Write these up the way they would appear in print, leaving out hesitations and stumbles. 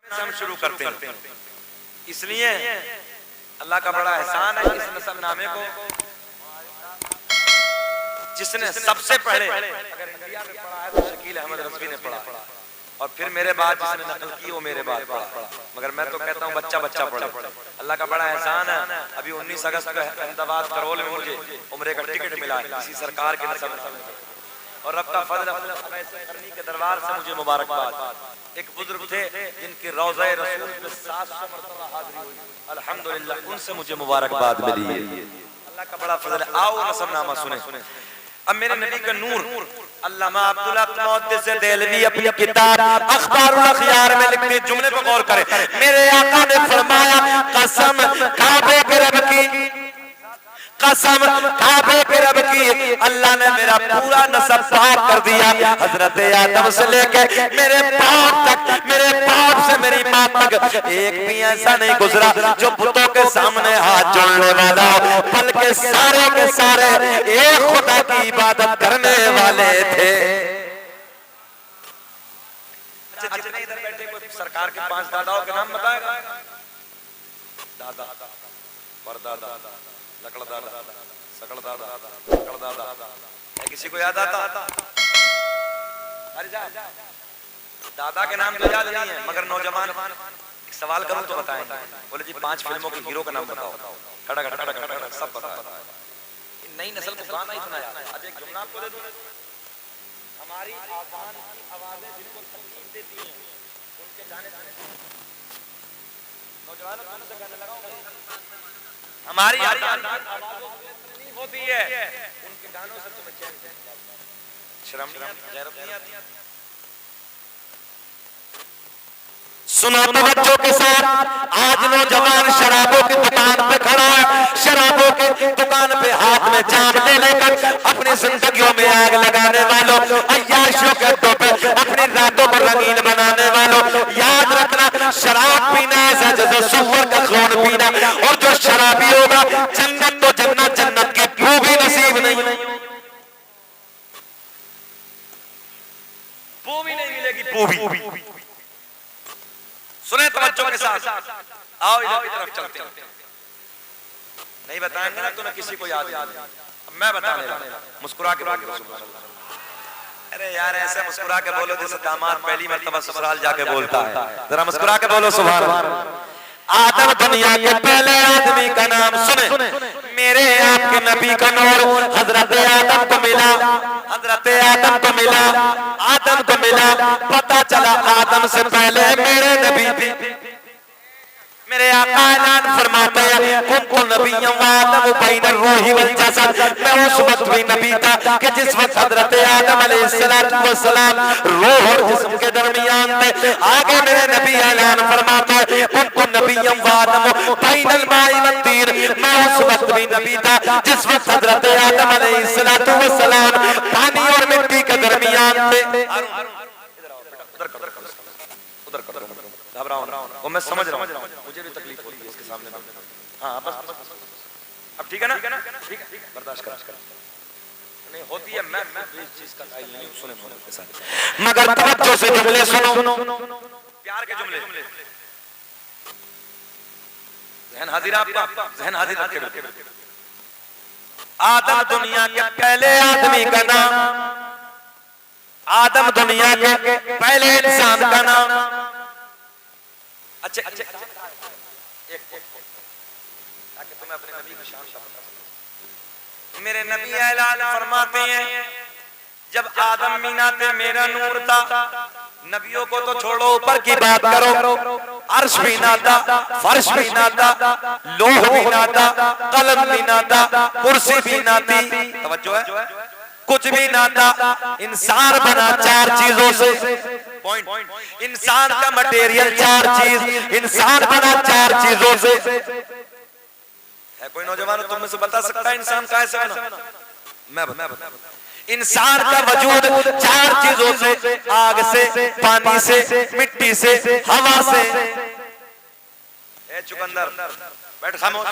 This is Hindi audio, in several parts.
हम शुरू करते हैं। इसलिए अल्लाह का बड़ा एहसान है इस नसब नामे को जिसने सबसे पहले अगर इंडिया में पढ़ा है तो शकील अहमद रज़वी ने पढ़ा और फिर मेरे बाद जिसने नकल की वो मेरे बाद पढ़ा, मगर मैं तो कहता हूँ बच्चा बच्चा पढ़े। अल्लाह का बड़ा एहसान है, अभी 19 अगस्त को अहमदाबाद करौल में मुझे उम्रे का टिकट मिला है इसी सरकार के नसब और रब का फजल करनी के दरबार से मुझे मुबारकबाद। एक बुजुर्ग थे जिनकी रोज़े रसूल पे 700 मरतबा हाज़िरी हुई, अल्हम्दुलिल्लाह उनसे मुझे मुबारकबाद मिली है। अल्लाह का बड़ा फजल है। आओ नसबनामा सुने। अब मेरे नबी का नूर अल्लामा अब्दुल हक मुहद्दिस देहलवी अपनी किताब अखबारुल अखयार में लिखते जुमले पर गौर करें। मेरे आका ने फरमाया कसम काबे के रब की, कसम काबे के रब की, अल्लाह ने मेरा पूरा नसब पाक कर दिया। हजरत आदम से लेके मेरे बाप तक, मेरे बाप से मेरी माँ तक एक भी ऐसा नहीं गुजरा जो पुतों के सामने हाथ जोड़ने वाला हो, बल्कि सारे के सारे एक खुदा की इबादत करने वाले थे। अच्छा, जितने इधर बैठे कोई सरकार के 5 दादाओं के नाम बताएगा? दादा, परदादा, लकड़दादा, सकड़दादा, सकड़दादा, किसी को याद आता? अरे जा, दादा के नाम तो याद नहीं है, मगर नौजवान एक सवाल करूं तो बताएंगे। बोले जी 5 फिल्मों के हीरो का नाम बताओ। खड़ा खड़ा खड़ा खड़ा सब पता है। नई नस्ल को गाना इतना याद है। आज एक जुमला आपको दे दूं, हमारी आवाज़ की आवाजें जिनको तकलीफ देती हैं उनके गाने नौजवानों से गाने लगाओ। हमारी आवाज़ों से तकलीफ होती है उनके गानों से तुम्हें चैन शर्म नहीं आती। सुनो तवज्जो के साथ, आज नौजवान शराबों की दुकान पे खड़ा है, शराबों की दुकान पे हाथ में जाम ले लेकर अपनी जिंदगियों में आग लगाने वालों, अय्याशियों के अड्डों पे अपनी रातों को रंगीन बनाने वालों, याद रखना शराब पीना ऐसा जैसे सुअर का खून पीना, और जो शराबी होगा जन्नत तो जन्नत, जन्नत की बू भी नसीब नहीं, बू भी नहीं मिलेगी, बू भी। सुने तवज्जो के साथ, आओ इधर की तरफ चलते हैं। नहीं बताएंगे ना तो ना किसी को याद नहीं। मैं बताने लगा, मुस्कुरा के बोलो सुभान अल्लाह। अरे यार ऐसे मुस्कुरा के बोलो जैसे दामाद पहली मर्तबा ससुराल जाके बोलता है। जरा मुस्कुरा के बोलो सुभान अल्लाह। आदम दुनिया के पहले आदमी का नाम सुने, मेरे आपके नबी का नूर हजरत आदम को मिला, हजरत आदम को मिला, आदम को मिला। पता चला आदम से पहले मेरे नबी भी। मेरे आका ऐलान फरमाते हैं कुन्तु नबिय्यन व आदम बैन रूही वल जसद, मैं उस वक्त भी नबी था कि जिस वक्त हजरत आदम अलैहिस्सलातु वस्सलाम रूह और जिस्म के दरमियान थे। आगे मेरे नबी ऐलान फरमाते हैं कुन्तु नबिय्यन व आदम बैनल माई व तीर, मैं उस वक्त भी नबी था जिस वक्त हजरत आदम अलैहिस्सलातु वस्सलाम पानी और मिट्टी के दरमियान थे। घबराओ ना, वो मैं समझ रहा हूँ, मुझे भी तकलीफ होती है इसके सामने। हाँ बस अब ठीक है ना, ठीक है बर्दाश्त कर नहीं होती है। मैं इस चीज का कायल नहीं हूं, सुने मोहब्बत के साथ, मगर तवज्जो से जुमले सुनो, प्यार के जुमले। ज़हन हाजिर आपका, ज़हन हाजिर रखे। आदम दुनिया के पहले आदमी का नाम, आदम दुनिया के पहले इंसान का नाम। अच्छा ताकि तुम्हें अपने नबी की शान का पता चले। मेरे नबी ऐलान फरमाते हैं जब आदम मीना थे मेरा नूर था। नबियों को तो छोड़ो, ऊपर की बात करो, अर्श भी ना था, फर्श भी ना था, लोह भी ना था, कलम भी ना था, कुर्सी भी ना थी, तवज्जो है, कुछ भी ना था। इंसान बना 4 चीजों से, पॉइंट, इंसान का मटेरियल 4 चीज, इंसान बना 4 चीजों से। है कोई नौजवान तुम में से बता सकता है इंसान कैसे बना? मैं बता। इंसान का वजूद 4 चीजों से, आग से, पानी से, मिट्टी से, हवा से। ए चुकंदर बैठ खामोश।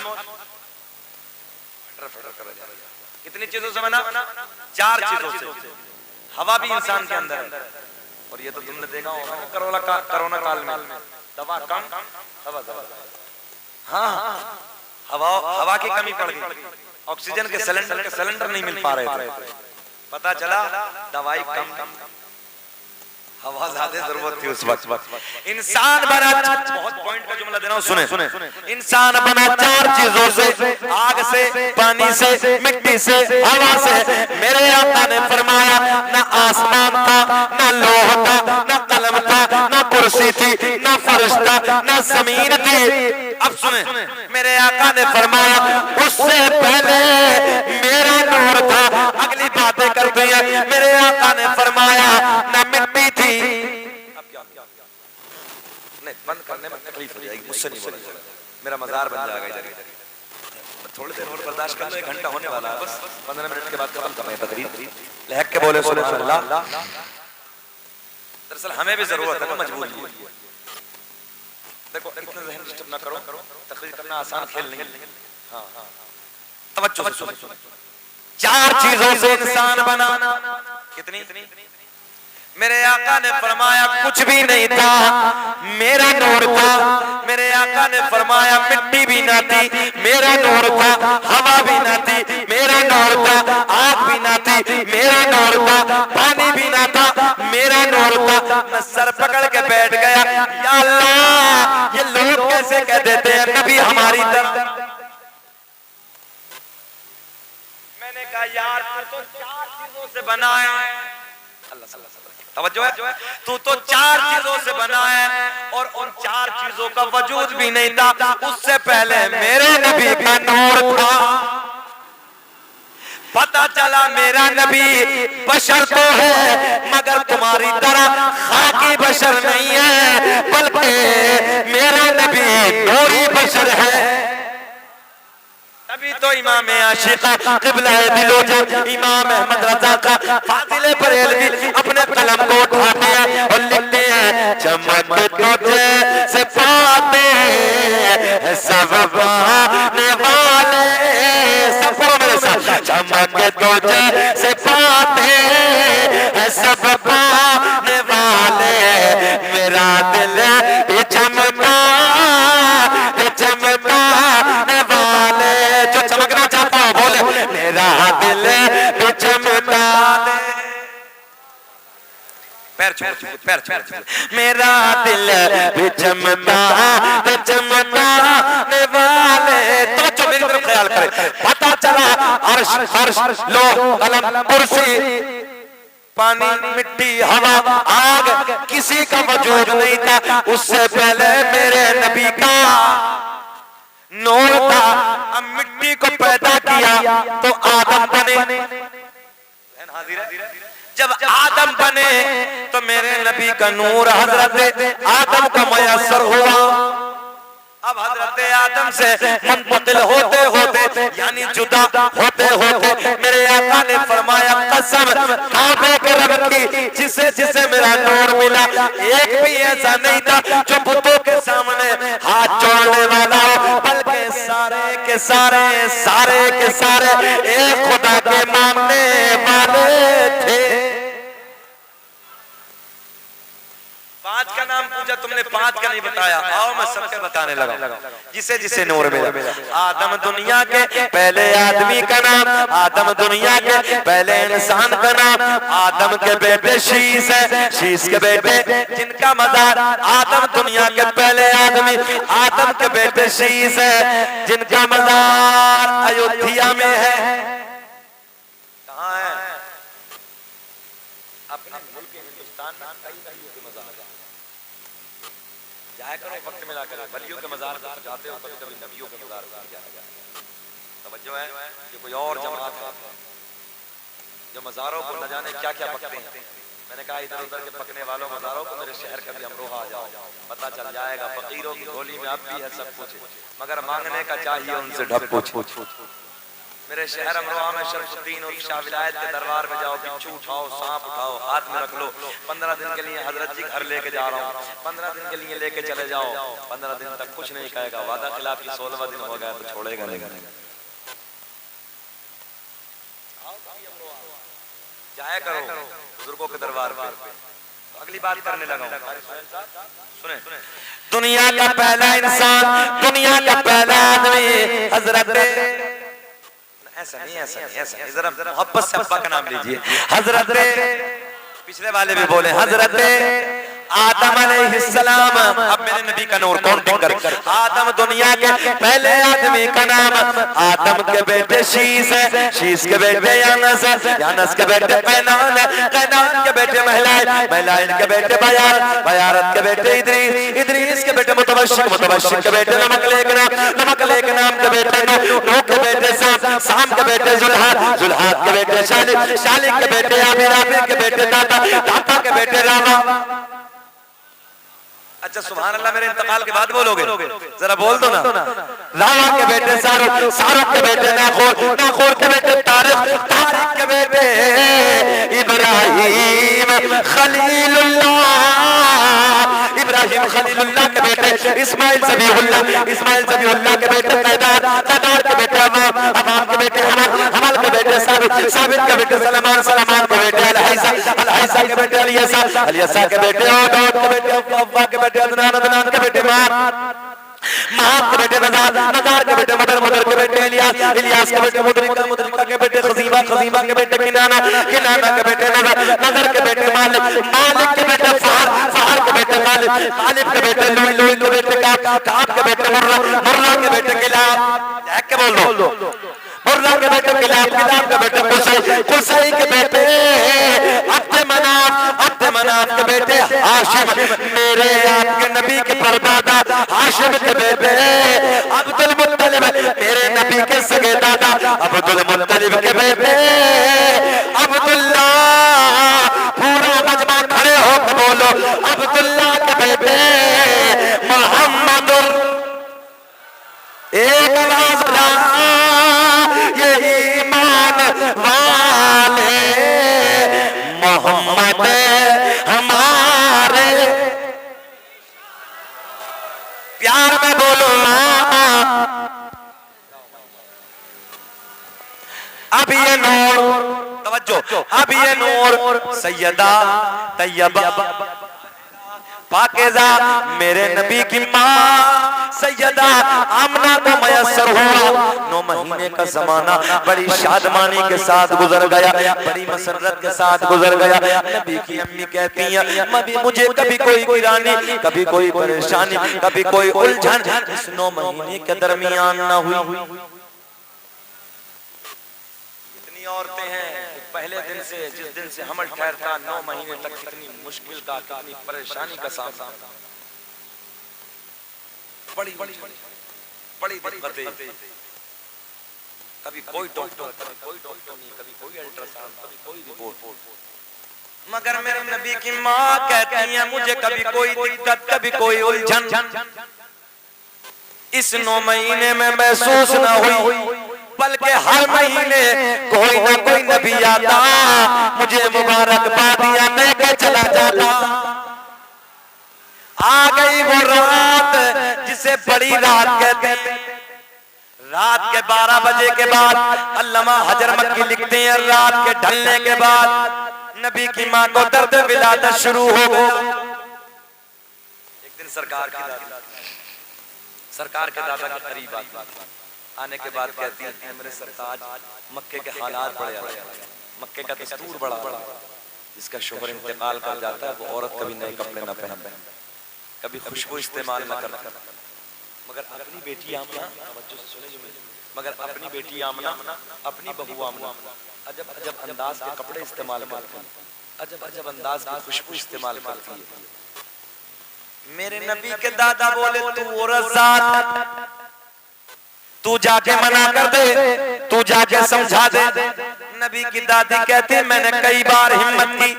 कितनी चीजों से बना? 4 चीजों से। हवा भी इंसान के अंदर है। और ये तो तुमने देखा होगा कोरोना काल में दवा कम, हवा ज्यादा। हाँ, हवा की कमी पड़ गई, ऑक्सीजन के सिलेंडर नहीं मिल पा रहे थे। पता चला दवाई कम, हवा ज्यादा जरूरत थी उस वक्त। इंसान बना, बहुत पॉइंट का जुमला दे रहा हूं, सुने। इंसान बना 4 चीजों से, आग से, पानी से, मिट्टी से, हवा से। मेरे आका ने फरमाया ना आसमान था, ना लौह था, ना कलम था, ना कुर्सी थी, ना फर्श था, ना जमीन थी। अब सुने, मेरे आका ने फरमाया उससे पहले मेरा नूर था। अगली बातें करती है, मेरे आका ने फरमाया ना मिट्टी थी। अब क्या नहीं, बंद करने में तकलीफ हो जाएगी, मुझसे नहीं बोला जाएगा, मेरा मजार बन जाएगा इधर। थोड़ी देर और बर्दाश्त कर लो, 1 घंटा होने वाला है, बस 15 मिनट के बाद खत्म करना है तकरीर। लहक के बोले सुभान अल्लाह। दरअसल हमें भी जरूरत है ना, मजबूरी है। देखो इतना ज़हन डिस्टर्ब ना करो, तकरीर करना आसान खेल नहीं है। हाँ, तवज्जो से सुनो। 4 चीजों से इंसान बना। कितनी? मेरे आका ने फरमाया कुछ भी नहीं था, मेरा नूर था। मेरे आका ने फरमाया मिट्टी भी ना थी, मेरा नूर था। हवा भी ना थी, मेरा नूर था। आग भी ना थी, मेरा नूर था। पानी भी ना था, मेरा नूर था। मैं सर पकड़ के बैठ गया, या अल्लाह, ये लोग कैसे कह देते हैं नबी हमारी तरफ। मैंने कहा यार तू तो 4 चीजों से बना है। अल्लाह तवज्जो है, तू तो 4 चीजों से बना है और उन 4 चीजों का वजूद भी नहीं था। उससे पहले मेरे नबी का नूर था। पता चला मेरा नबी बशर तो है, मगर तुम्हारी तरह खाकी बशर नहीं है, बल्कि मेरा नबी नूरी बशर है। तभी तो इमाम आशिका क़िबला दिलो इमाम अहमद रज़ा का फातिले बरेलवी अपने कलम को उठाते हैं और लिखते हैं चमक तुझे से पाते सब पाने वाले। सब पढ़ो मेरे साथ, चमक तुझे से पाते सब पाने वाले। मेरा दिल ये चमका चमकाने वाले, जो चमकना चाहता हो बोले मेरा दिल भी चमका दे। पैर छोड़, मेरा दिल भी चमकाने वाले। तो मेरी तरफ ख्याल करे। पता चला अर्श फर्श लोह कलम कुर्सी पानी मिट्टी हवा आग किसी का वजूद नहीं था। उससे पहले मेरे नबी का नूर था। अब मिट्टी को पैदा किया तो आदम बने। जब आदम बने तो मेरे नबी का नूर हजरत आदम का मयसर हुआ। अब हजरत आदम से मुंतकिल होते होते यानी जुदा होते होते मेरे आका ने फरमाया कसम काबे के रब की जिसे जिसे मेरा नूर मिला, एक भी ऐसा नहीं था जो बुतों के सामने हाथ जोड़ने वाला हो, बल्कि सारे के सारे एक खुदा के मानने वाले थे। 5 का नाम पूछा तुमने, 5 का नहीं बताया। आओ मैं सबके बताने लगा। जिसे जिसे नूर मिला। आदम दुनिया के पहले आदमी का नाम, आदम दुनिया के पहले इंसान का नाम। आदम के बेटे शीश है, शीश के बेटे जिनका मजार आदम दुनिया के पहले आदमी आदम के बेटे शीश है, जिनका मजार अयोध्या में है। कहाँ है? अपने मुल्क हिंदुस्तान में जाया करो, वक्त मिला कर वलियों के मजार पर जाते हो, कभी कभी नबियों के मजार पर जाया। तवज्जो है, ये कोई और जमात है जो मजारों को न जाने क्या क्या पकते हैं। मैंने कहा इधर उधर के पकने वालों मजारों को मेरे शहर का भी अमरोहा आ जाओ, पता चल जाएगा फकीरों की झोली में अब भी है सब कुछ, मगर मांगने का चाहिए उनसे ढप कुछ। मेरे शहर अमरोहा में शरफुद्दीन और शाह विलायत के दरबार में जाओ, बिच्छू उठाओ, सांप उठाओ, हाथ में रख लो। 15 दिन के लिए हजरत जी घर लेके जा रहा हूँ, 15 दिन के लिए लेके चले जाओ। 15 दिन तक कुछ नहीं कहेगा, वादा खिलाफी 16वां दिन हो गया तो छोड़ेगा नहीं। जाया करो बुजुर्गों के दरबार पे, अगली बात करने लगा। सुने, दुनिया का पहला इंसान, दुनिया का पहला आदमी हजरत, ऐसा नहीं, जरा मोहब्बत से अब्बा का नाम लीजिए, हजरत, पिछले वाले भी बोले हजरत आदम अलैहिस्सलाम। अब मेरे नबी का नूर काउंटिंग कर, आदम दुनिया के पहले आदमी का नाम, आदम के बेटे शीश है, शीश के बेटे यानस है, यानस के बेटे कैनान है, कैनान के बेटे महलाय, महलाय के बेटे बयार, बयारत के बेटे इदरीस, इदरीस के बेटे मुतवश्शिक, मुतवश्शिक के बेटे नमकलेक नाम, नमकलेक नाम के बेटे नूह के बेटे साम, साम के बेटे जुल्हाद, जुल्हाद के बेटे शालिक, शालिक के बेटे आबिर, आबिर के बेटे दाता, दाता के बेटे रामा। अच्छा सुभान अल्लाह, मेरे इंतकाल के बाद बोलोगे, जरा बोल दो ना। रामा के बेटे सारुक, सारुक के बेटे नाखोर, नाखोर के बेटे तारिक, तारिक के बेटे इब्राहिम खलीलुल्लाह, इब्राहिम खलीलुल्लाह के बेटे इस्माइल ज़बीहुल्लाह, इस्माइल ज़बीहुल्लाह के बेटे तैदार, तैदार के बेटे अमाम, अमाम के बेटे हमाल, हमाल के बेटे साबित, साबित के बेटे सलमान, सलमान के बेटे अलहैसा, अलहैसा के बेटे अलियसा, अलियसा के बेटे औद के बेटे अव्वा के बेटे अदनान, अदनान के बेटे महाब के बेटे नजार, नजार के बेटे मदर, मदर के बेटे इलियास, इलियास के बेटे मुदरिका, मुदरिका के बेटे खजीमा, खजीमा के बेटे किनाना, किनाना के बेटे नजर, नजर के बेटे मालिक, मालिक के बेटे फहर, फहर के बेटे मालिक, मालिक के बेटे लुई, लुई के बेटे काब, काब के बेटे मुर्रा, मुर्रा के बेटे किलाब, देख के बोल दो, मुर्रा के बेटे किलाब, किलाब के बेटे कुसै, कुसै के बेटे अब्द मनाफ, अब्द मनाफ के बेटे हाशिम, मेरे आपके नबी के परदादा हाशिम के बेटे अब्दुल मुत्तलिब, मेरे नबी के सगे दादा अब्दुल मुत्तलिब के बेटे अब्दुल्ला, पूरा मजमा खड़े हो के बोलो, अब्दुल्ला के बेटे मोहम्मदुर, एक आवाज ला, ये ईमान वाले मोहम्मद हमारे, प्यार में बोलो अब ये नूर, तवज्जो, अब ये नूर सैयदा तैयबा पाकीज़ा मेरे नबी की माँ सैयदा आमना को मयस्सर हुआ। 9 महीने का जमाना बड़ी शादमानी के साथ गुजर गया, बड़ी मसरत के साथ गुजर गया। नबी की अम्मी कहती हैं मबी मुझे कभी कोई गिरानी, कभी कोई परेशानी, कभी कोई उलझन इस 9 महीने के दरमियान न हुई। इतनी औरतें हैं पहले दिन से, जिस दिन से हमल ठहरता 9 महीने तक कितनी मुश्किल का, कितनी परेशानी का सामना, बड़ी बड़ी दिक्कतें, कभी कोई डॉक्टर, कभी कोई डॉक्टर नहीं, कभी कोई अल्ट्रासाउंड, कभी कोई रिपोर्ट, मगर मेरे नबी की माँ कहती है मुझे कभी कोई दिक्कत, कभी कोई उलझन इस 9 महीने में महसूस न हुई, बल्कि हर महीने कोई ना कोई नबी आता, मुझे मुबारकबादियां लेके चला जाता। आ गई वो रात जिसे बड़ी रात कहते हैं। रात के 12 बजे के बाद अल्लामा हजर मक्की लिखते हैं रात के ढलने के बाद नबी की माँ को दर्द विलादत शुरू हो गया। एक दिन सरकार के दादा के करीब आने के बाद कहती है मेरे सरताज मक्के के हालात बड़े आए, मक्के का दस्तूर बड़ा, जिसका शोहर इंतकाल कर जाता है वो औरत कभी नए कपड़े न पहने, कभी खुशबू इस्तेमाल न करता, मगर अपनी बेटी आमना, मगर अपनी बेटी आमना, अपनी बहू आमना अजब अजब अंदाज के कपड़े इस्तेमाल करती है, अजब अजब अंदाज की खुशबू इस्तेमाल करती है। मेरे नबी के दादा बोले तू औरत जात, तू जाके मना कर दे, तू जाके समझा दे। नबी की दादी कहती मैंने कई बार हिम्मत की,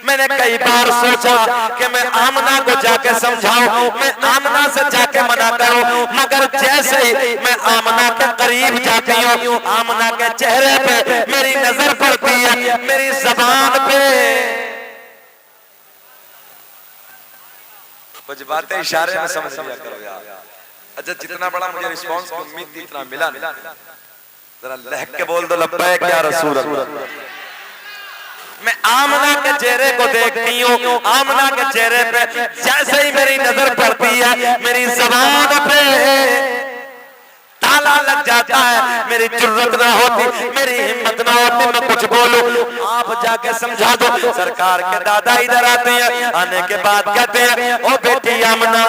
मैंने कई बार सोचा कि मैं आमना को जाके समझाऊं, मैं आमना से जाके मना करूं, मगर जैसे ही मैं आमना के करीब जाती हूं, आमना के चेहरे पे मेरी नजर पड़ती है, मेरी जबान पे कुछ बातें इशारे में समझ लिया करो यार। अच्छा जितना बड़ा मुझे रिस्पांस की उम्मीद थी इतना मिला नहीं, जरा लहक के बोल दो लब्बैक या रसूल अल्लाह। मैं आमना के चेहरे को देखती हूँ, आमना के चेहरे पे जैसे ही मेरी नजर पड़ती है मेरी ज़बान पे ताला लग जाता है, मेरी जुर्रत ना होती, मेरी हिम्मत ना होती मैं कुछ बोलूं। आप जाके समझा दो। सरकार के दादा इधर आते हैं, आने के बाद कहते हैं ओ बेटी आमना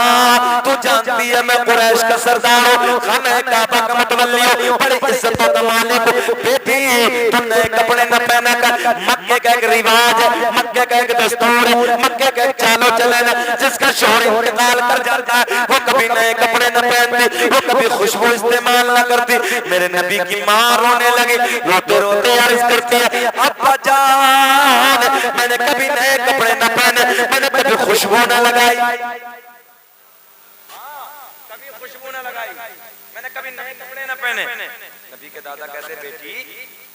तू जानती है मैं कुरैश का सरदार हूँ, खाने काबा का मुतवल्ली हूँ, बड़ी इज्जत का मालिक हूँ। बेटी तू नए कपड़े न पहना कर, मक्के का एक रिवाज है, मक्के का एक दस्तूर है, मक्के का एक चालो चलन है, जिसका शोहर इंतकाल कर जाता है वो कभी नए कपड़े न पहनती, वो कभी खुशबू इस्तेमाल न करती। मेरे नबी की माँ रोने लगी, रोते रोते अर्ज करती है अब्बा जान मैंने कभी नए कपड़े न पहने, मैंने कभी खुशबू न लगाई, कभी खुशबू न लगाई, मैंने कभी नए कपड़े न पहने। नबी के दादा कहते बेटी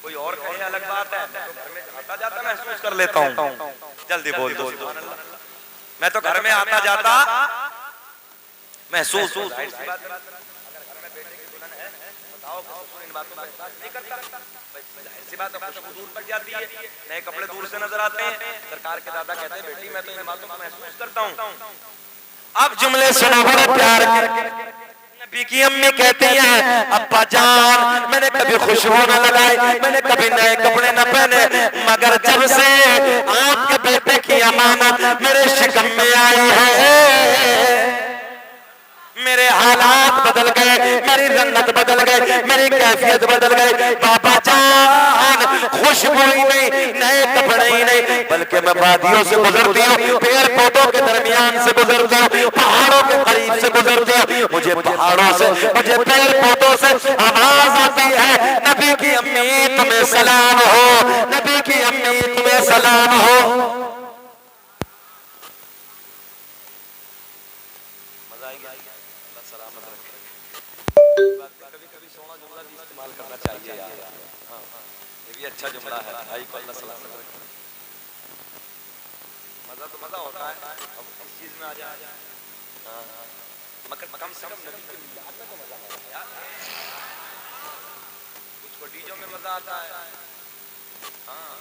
कोई और कहे अलग बात है, मैं तो घर में आता जाता महसूस कर लेता हूँ। जल्दी बोल दो, मैं तो घर में आता जाता महसूस। दूर पड़ जाती है, नए कपड़े दूर से नजर आते हैं। सरकार के दादा कहते हैं बेटी मैं तो इन बातों को महसूस करता हूँ। अब जुमले सुनो बड़े प्यार के। नबी की अम्मी कहती है अब्बा जान मैंने कभी खुशबू न लगाई, मैंने कभी नए कपड़े न पहने, मगर जब से आपके बेटे की अमानत मेरे शिकम में आई है मेरे हालात बदल गए, मेरी रंगत बदल गई, मेरी कैफियत बदल गई। बाबा जान खुशबू ही नहीं, नए कपड़े ही नहीं, बल्कि मैं वादियों से गुजरती हूँ, पेड़ पौधों के दरमियान से गुजरती हूँ, पहाड़ों के करीब से गुजरती हूँ, मुझे पहाड़ों से मुझे पेड़ पौधों से आवाज आती है नबी की अम्मी तुम्हें सलाम हो, नबी की अम्मी तुम्हें सलाम हो। कभी-कभी सोना जुमला भी इस्तेमाल करना चाहिए यार। हाँ, ये भी अच्छा जुमला है। भाई को अल्लाह सलामत रखे। मजा तो मजा होता है। अब इस चीज में आ जाए। हाँ, मगर कम से कम नबी की याद में तो मजा आता है यार। कुछ को डीजो में मजा आता है। हाँ,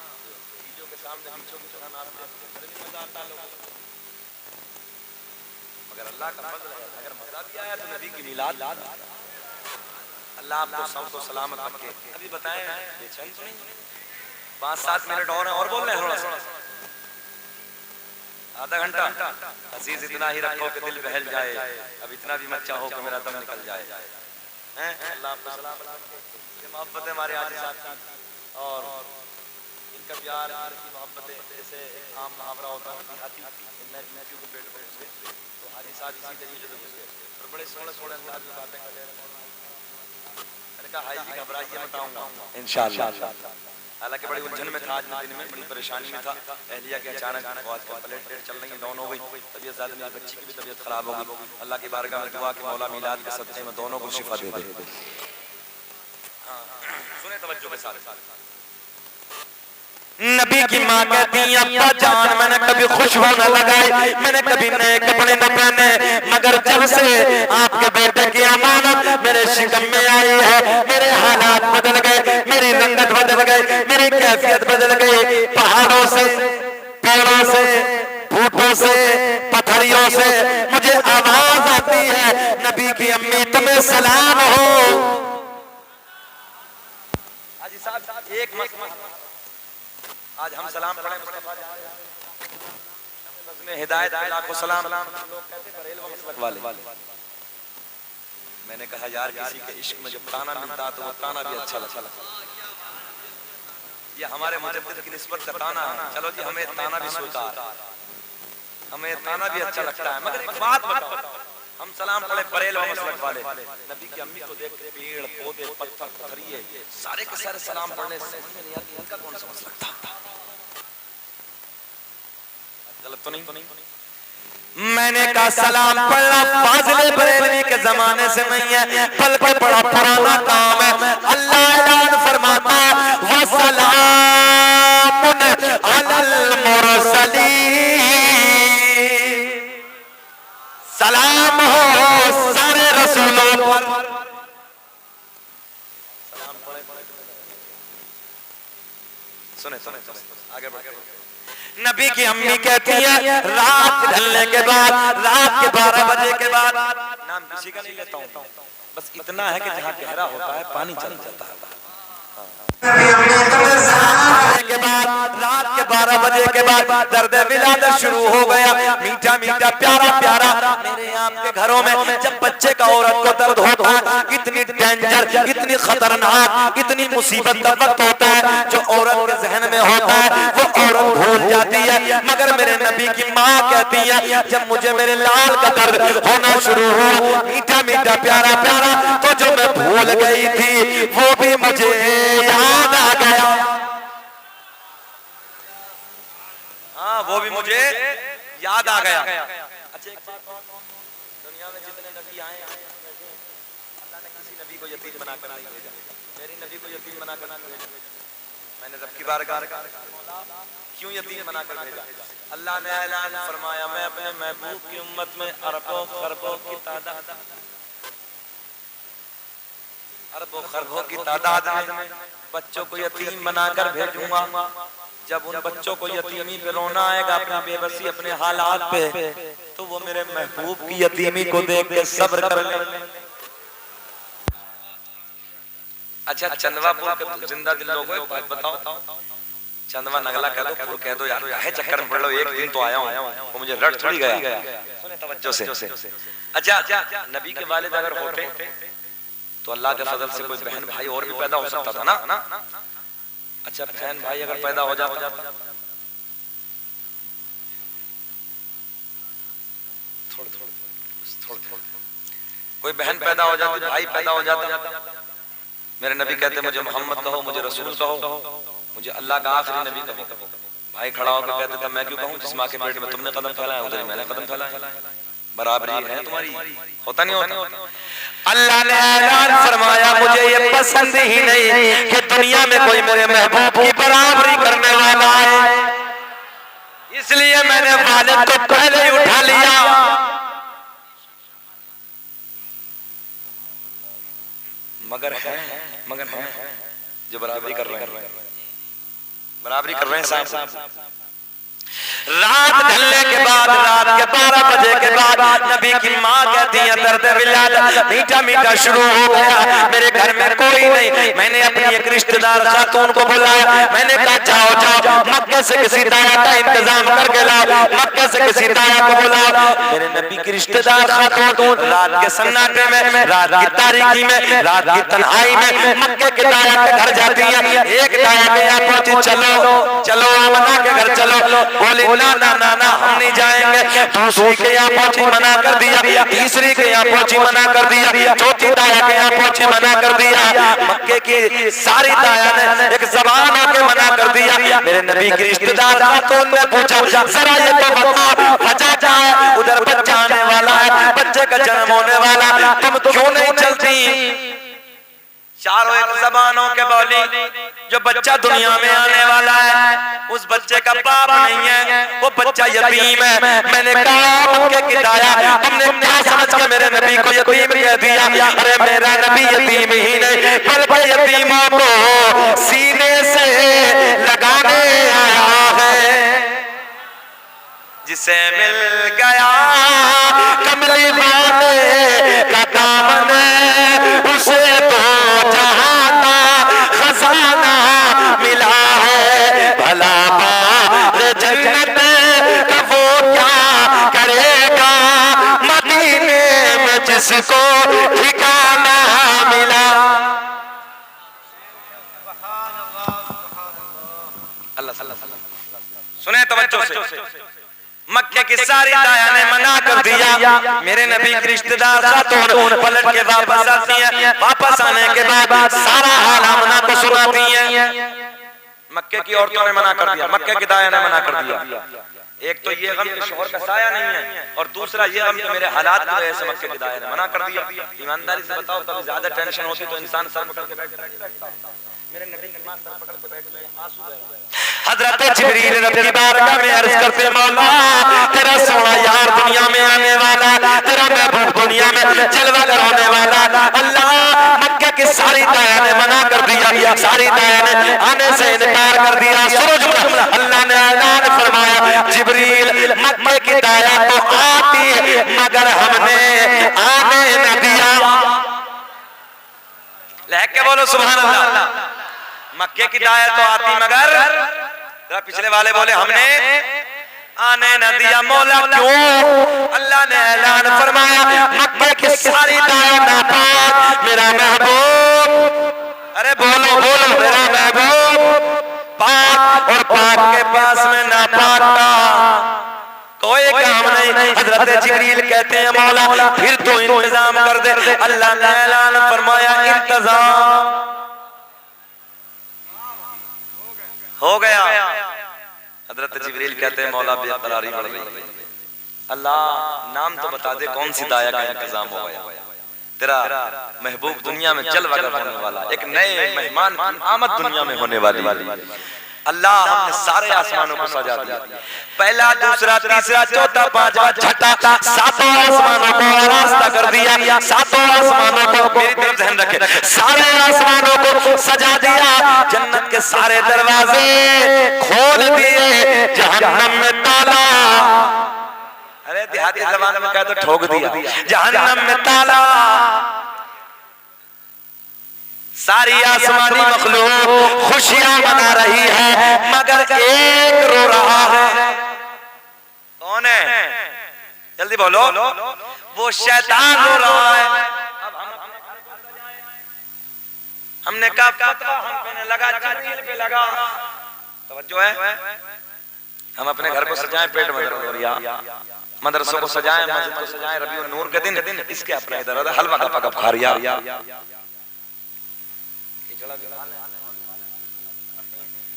डीजो के सामने बीचों की तरह नाचते हैं, फिर भी मजा आता है लोगों को। मगर अल्लाह का फजल है, अगर मजा भी आया तो नबी की मिलाद अल्लाह आपको सबको सलामत रखे। अभी बताएं बेचैन तो नहीं, 5-7 मिनट और हैं, और बोल रहे हैं थोड़ा सा, आधा घंटा। अजीज इतना ही रखो कि दिल बहल जाए, अब इतना भी मत चाहो कि मेरा दम निकल जाए। अल्लाह आपको सलामत रखे। ये मोहब्बत है हमारे आजी साहब और इनका प्यार, इनकी मोहब्बत जैसे आम मुहावरा होता है मैं चूचू के पेट पर घुसे, तो हाजी साहब इसी तरीके से घुसे और बड़े सोने अंदाज में बातें कर रहे हैं। घबराइए बताऊंगा इंशाअल्लाह। हालांकि बड़ी उलझन में था आज दिन में, बड़ी परेशानी में था। अहलिया के अचानक आजकल प्लेट चल रही है, डाउन हो गई तबीयत, ज्यादा मेरी बच्ची की भी तबीयत खराब हो गई। अल्लाह की बारगाह में दुआ कि मौला मिलाद के सदक़े में दोनों को शिफा दे दे। सुने तवज्जो के साथ। नबी की माँ कहती है अब्बा जान मैंने कभी खुशबू न लगाई, मैंने कभी नए कपड़े न पहने, मगर जब से आपके बेटे की अमानत मेरे शिकम में आई है मेरे हालात बदल गए, मेरी रंगत बदल गई, मेरी कैफियत बदल गई। पहाड़ों से, पेड़ों से, फूटों से, पत्थरियों से मुझे आवाज आती है नबी की अम्मी तुम्हें सलाम हो। हाजी साहब एक मसला आज हम सलाम पढ़ें मुस्तफा में हिदायत लाखों सलाम। लोग कहते बरेल व मसलक वाले। मैंने कहा यार किसी के इश्क में जब ताना मिलता तो वो ताना भी अच्छा लगता। ये हमारे मुजद्दिद की निस्बत का ताना है। चलो जी हमें ताना भी स्वीकार, हमें ताना भी अच्छा लगता है, मगर एक बात बताओ, हम सलाम पढ़े बरेल व मसलक वाले, नबी की अम्मी को देख के पेड़ पौधे पत्थर पत्थरिए सारे के सारे सलाम पढ़ने से समझ में नहीं आता इनका कौन सा मसलक था। गलत तो नहीं? मैंने कहा सलाम पढ़ना फाजिल बरेलवी के जमाने से नहीं है, बल्कि बड़ा पुराना काम है। अल्लाह ऐलान फरमाता है वसलामुन अलल मुरसलीन, सलाम हो सारे रसूलों पर। सुने सुने आगे बढ़ते। नबी की अम्मी कहती है रात ढलने के बाद, रात के 12 बजे के बाद, नाम किसी का नहीं लेता हूँ, बस इतना है कि जहाँ गहरा होता है पानी चल जाता है। के बाद रात के 12 बजे के बाद दर्द विलादत शुरू हो गया। मीठा मीठा प्यारा प्यारा मेरे आपके घरों में जब बच्चे का औरत को दर्द होता है, इतनी डेंजर, इतनी खतरनाक, इतनी मुसीबत का वक्त होता है जो औरत के जहन में होता है वो औरत भूल जाती है। मगर मेरे नबी की माँ कहती है जब मुझे मेरे लाल का दर्द होना शुरू हुआ, मीठा मीठा प्यारा प्यारा, तो जो मैं भूल गई थी वो भी मुझे याद आ गया। हाँ वो भी मुझे याद आ गया। अच्छा एक बात, दुनिया में जितने नबी आए अल्लाह ने किसी नबी को यतीम बनाकर नहीं भेजा। मेरी नबी को यतीम बनाकर नहीं भेजा। मैंने रब की बारगाह क्यों यतीम बनाकर भेजा? अल्लाह ने ऐलान फरमाया मैं अपने महबूब की उम्मत में अरबों खरबों की तादाद में बच्चों को यतीम बनाकर भेजूंगा। जब उन बच्चों को यतीमी पे रोना आएगा, अपनी बेबसी, अपने हालात पे, तो वो मेरे महबूब की यतीमी को देख के सब्र कर ले। अच्छा चंदवापुर के जिंदा दिल लोगों को बात बताओ, चंदवा नगला कह दो यार, है चक्कर में पड़ लो, एक दिन तो आया हूँ, वो मुझे रट थोड़ी गया। सुने तवज्जो से। अच्छा नबी के वालिद अगर होते तो अल्लाह के फजल से कोई बहन भाई और भी पैदा हो सकता था ना। अच्छा बहन भाई अगर पैदा हो जाता, कोई बहन पैदा हो जाती, भाई पैदा हो जाता, मेरे नबी कहते मुझे मोहम्मद कहो, मुझे रसूल कहो, मुझे अल्लाह का आखिरी नबी कहो। भाई खड़ा होकर कहते था मैं क्यों कहूँ, जिस माँ के पेट में तुमने कदम फैलाया उधर मैंने कदम फैलाया, बराबरी है तुम्हारी, होता नहीं होता। अल्लाह ने ऐलान फरमाया मुझे ये पसंद ही नहीं कि दुनिया में कोई मेरे महबूब की बराबरी करने वाला है, इसलिए मैंने वालिद को पहले ही उठा लिया। मगर है जो बराबरी कर रहे हैं, बराबरी कर रहे हैं साहब। रात ढलने के बाद, रात के 12 बजे के बाद नबी की माँ कहती है दर्द विलादत मीठा मीठा शुरू हो गया। मेरे घर में कोई नहीं, मैंने अपनी एक रिश्तेदार खातून को बुलाया, मैंने कहा जाओ जाओ मक्के से किसी दाया का इंतजाम करके लाओ, मक्के से किसी दाया को बुलाओ। मेरे नबी की रिश्तेदार खातून रात के सन्नाटे में, रात की तारीकी में, रात की तन्हाई में मक्के के दाया के घर जाती है। एक दाया के यहाँ पहुंची, चलो चलो आमना के घर चलो, बोली ना ना ना ना हम नहीं जाएंगे। दूसरी के यहाँ पहुंची मना कर दिया, तीसरी के यहाँ पहुंची मना कर दिया, चौथी दाया के यहाँ पहुंची मना कर दिया। मक्के की सारी दाया ने एक जबान आके मना कर दिया। मेरे नबी की रिश्तेदार खातून ने पूछा जरा ये तो बता वजह क्या है, उधर बच्चा आने वाला है, बच्चे का जन्म होने वाला, तुम क्यों नहीं चलती? चारों एक जबानों के बोली जो बच्चा दुनिया में आने वाला है उस बच्चे का बाप नहीं है, वो बच्चा यतीम है। मैंने कहा मक्के की दाया तुमने क्या समझ के मेरे नबी को यतीम कह दिया? अरे मेरा नबी यतीम ही नहीं बल्कि यतीमों को सीने से लगाने आया है। जिसे मिल गया कमली बाने का दामन उसे तो जहां का खजाना मिला है। भला जन्नत का वो क्या करेगा मदीने में जिसको ठिकाना मिला। अल्लाह सुने तवज्जो से। मक्के की सारी दाया ने मना कर दिया। मेरे नबी की रिश्तेदार खातून पलट के वापस आती हैं, वापस आने के बाद सारा हाल आमना को सुनाती हैं। मक्के की औरतों ने मना कर दिया, मक्के की दाया ने मना कर दिया। एक तो ये गम कि शौहर का साया नहीं है, और दूसरा ये गम कि मेरे हालात की वजह से मक्के की दाया ने मना कर दिया। ईमानदारी से बताओ कभी ज्यादा टेंशन होती तो इंसान सर पकड़ के बैठता। मेरे नबी की मां सर पकड़ के बैठ गई, आंसू बह रहे। हजरत जिब्रील रब की बारगाह में अर्ज करते मौला तेरा सोना यार दुनिया में आने वाला, तेरा महबूब दुनिया में जलवा होने वाला। अल्लाह मक्के की सारी दाया ने मना कर दिया, सारी दाया ने आने से इनकार कर दिया। अल्लाह ने ऐलान फरमाया जिब्रील मक्के की दाया तो आती मगर हमने आने न दिया। लहके बोलो सुभान अल्लाह। मक्के की दाया तो आती मगर पिछले वाले बोले हमने आने न दिया। मौला क्यों? अल्लाह ने ऐलान फरमाया मक्के की सारी दाया नापाक मेरा महबूब, अरे बोलो बोलो मेरा महबूब पाक, और पाक के पास में नापाक का कोई काम नहीं। हजरत जिब्रील कहते हैं मौला फिर तो इंतजाम कर दे। अल्लाह ने ऐलान फरमाया इंतजाम हो गया। हजरत जिब्रील कहते हैं मौला बेकरारी बढ़ गई। अल्लाह नाम तो बता दे कौन सी दाया का इंतजाम हो गया। तेरा महबूब दुनिया में जलवा होने वाला, एक नए मेहमान आमद दुनिया में होने वाली। अल्लाह हमने सारे आसमानों को सजा दिया, पहला दूसरा तीसरा चौथा पांचवा छठा सातों आसमानों को रास्ता कर दिया। सातों आसमानों को मेरी तरफ ध्यान रखे, सारे आसमानों को सजा दिया। जन्नत के सारे दरवाजे खोल दिए, जहन्नम में ताला, अरे देहाती ज़बान में कहे तो ठोक दिया, जहन्नम में ताला। सारी आसमानी मखलूक खुशियां मना रही है मगर एक रो रहा है। कौन है? जल्दी बोलो। वो शैतान रो रहा है। हमने कहा फतवा हम पे न लगा, जिब्रील पे लगा। तवज्जो है। हम अपने घर को सजाएं, पेट में दर्द हो रहा, मदरसों को सजाएं, मस्जिद को सजाएं, रबीउन नूर के दिन इसके अपना इधर उधर हलवा का पकप खा रिया।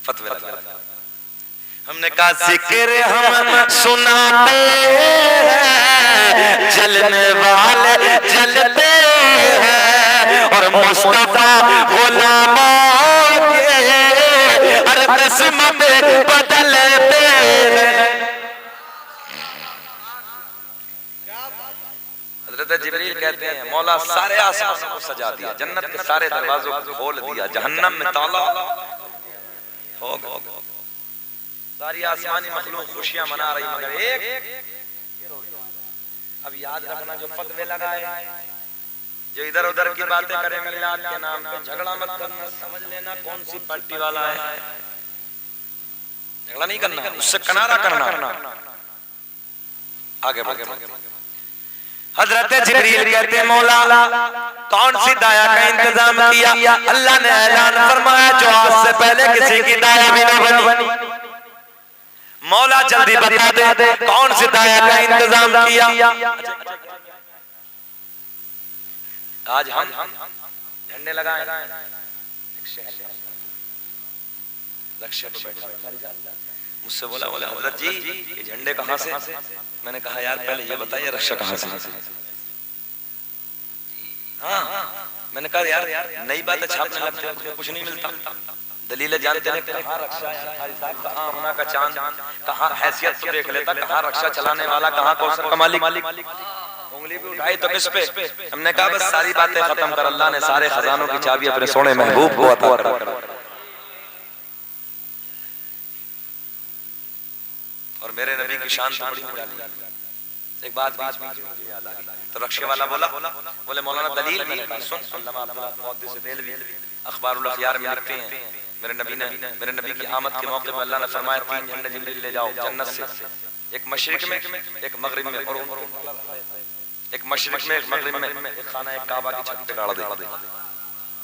फतवे लगा। हमने कहा जिक्र हम सुनाते हैं, जलने वाले जलते हैं, और मुस्तफा गुलामों के हर किस्मत बदलते हैं। हज़रत जिब्रील कहते हैं मौला सारे आसमानों को सजा दिया, जन्नत के सारे दरवाजों को खोल दिया, जहन्नम में ताला हो गया। सारी आसमानी मखलूक खुशियां मना रही मगर एक। अब याद रखना जो फतवे लगाए, जो इधर उधर की बातें करें मिलाद के नाम पे, झगड़ा मत करना, समझ लेना कौन सी पार्टी वाला है। झगड़ा नहीं करना, उससे किनारा करना। आगे बढ़ते। हजरत जिब्रील कहते हैं मौला कौन सी दाया का इंतजाम किया? अल्लाह ने ऐलान फरमाया जो आज से पहले किसी की दाया भी न बनी। मौला जल्दी बता दे कौन सी दाया का इंतजाम किया? आज हम झंडे लगाए, मुझसे बोला हजरत जी ये झंडे कहाँ से? मैंने कहा यार पहले ये बताइए रक्षा कहाँ से? हाँ मैंने कहा यार नई बात है, छापने लगते हैं कुछ नहीं मिलता। दलील जानते हैं कहाँ रक्षा है, कहाँ होना का चांद, कहाँ हैसियत तो देख लेता, कहाँ रक्षा चलाने वाला, कहाँ कौशल का मालिक। उंगली भी उठाई तो किस पे? हमने कहा बस सारी बातें खत्म कर, अल्लाह ने सारे खजानों की चाबी अपने सोने महबूब को अता कर। और मेरे नबी की शान बड़ी हो जाती है। एक बात बीच में याद आ गई, तो रक्षे वाला बोले मौलाना दलील? मैंने कहा सुन, अल्लामा अब्दुल्लाह मुहद्दिस देलवी अखबारुल अखयार में लिखते हैं मेरे नबी की आमद के मौके पर अल्लाह ने फरमाया 3 झंडे जिब्रील ले जाओ जन्नत से, एक मशरिक में, एक मगरिब में, और एक मशरिक में, एक मगरिब में, एक खाना एक काबा की छत पे गाड़ दे।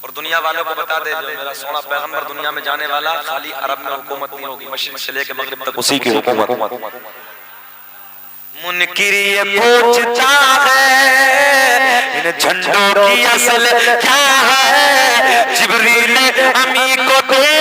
और दुनिया वालों को बता दे जो मेरा सोना पैगंबर दुनिया में जाने वाला खाली अरब में हुकूमत नहीं होगी, मशरिक से लेकर मगरिब तक उसी की हुकूमत। मुनकिर ये पूछता है इन झंडों की असल क्या है? जिब्रील अमी को दे